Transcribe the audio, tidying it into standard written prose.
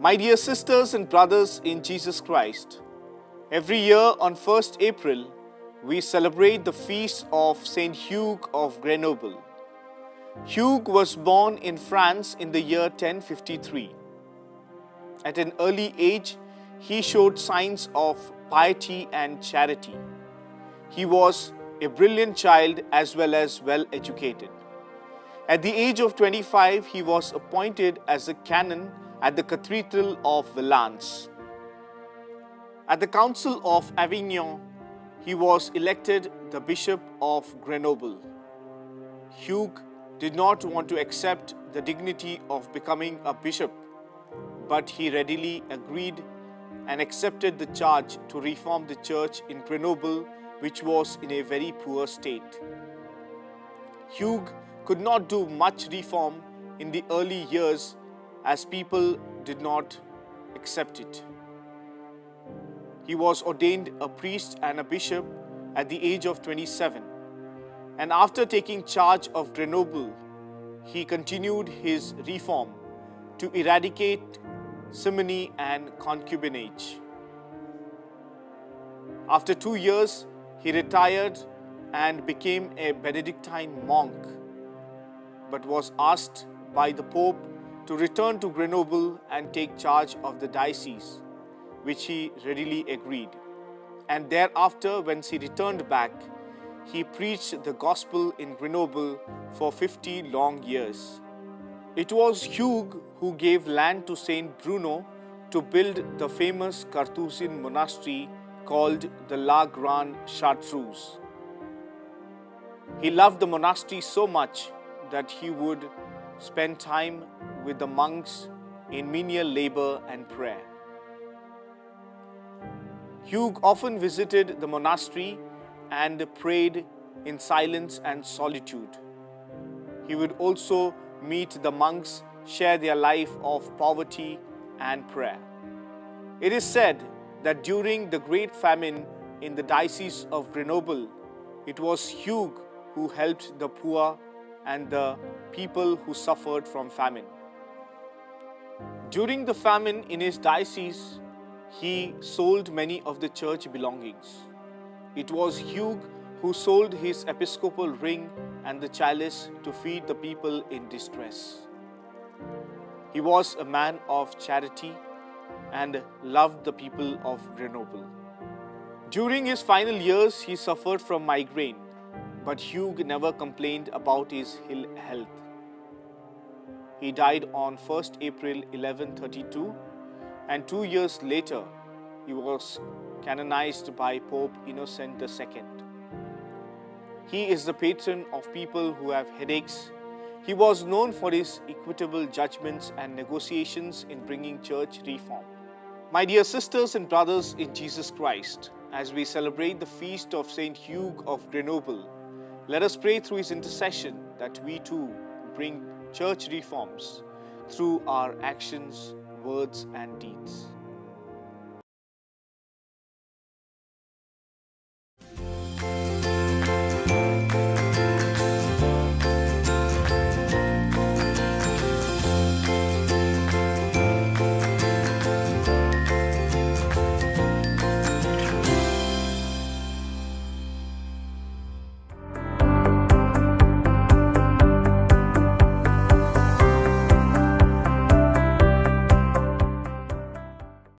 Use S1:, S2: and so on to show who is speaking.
S1: My dear sisters and brothers in Jesus Christ, every year on 1st April, we celebrate the feast of Saint Hugh of Grenoble. Hugh was born in France in the year 1053. At an early age, he showed signs of piety and charity. He was a brilliant child as well as well educated. At the age of 25, he was appointed as a canon at the Cathedral of Valence. At the Council of Avignon, he was elected the Bishop of Grenoble. Hugh did not want to accept the dignity of becoming a bishop, but he readily agreed and accepted the charge to reform the church in Grenoble, which was in a very poor state. Hugh could not do much reform in the early years as people did not accept it. He was ordained a priest and a bishop at the age of 27, and after taking charge of Grenoble, he continued his reform to eradicate simony and concubinage. After 2 years, he retired and became a Benedictine monk, but was asked by the Pope to return to Grenoble and take charge of the diocese, which he readily agreed. And thereafter, when he returned back, he preached the gospel in Grenoble for 50 long years. It was Hugh who gave land to Saint Bruno to build the famous Carthusian monastery called the La Grande Chartreuse. He loved the monastery so much that he would spend time with the monks in menial labor and prayer. Hugh often visited the monastery and prayed in silence and solitude. He would also meet the monks, share their life of poverty and prayer. It is said that during the great famine in the diocese of Grenoble, it was Hugh who helped the poor and the people who suffered from famine. During the famine in his diocese, he sold many of the church belongings. It was Hugh who sold his episcopal ring and the chalice to feed the people in distress. He was a man of charity and loved the people of Grenoble. During his final years, he suffered from migraine, but Hugh never complained about his ill health. He died on 1st April 1132, and 2 years later, he was canonized by Pope Innocent II. He is the patron of people who have headaches. He was known for his equitable judgments and negotiations in bringing church reform. My dear sisters and brothers in Jesus Christ, as we celebrate the feast of Saint Hugh of Grenoble, let us pray through his intercession that we too bring church reforms through our actions, words, and deeds.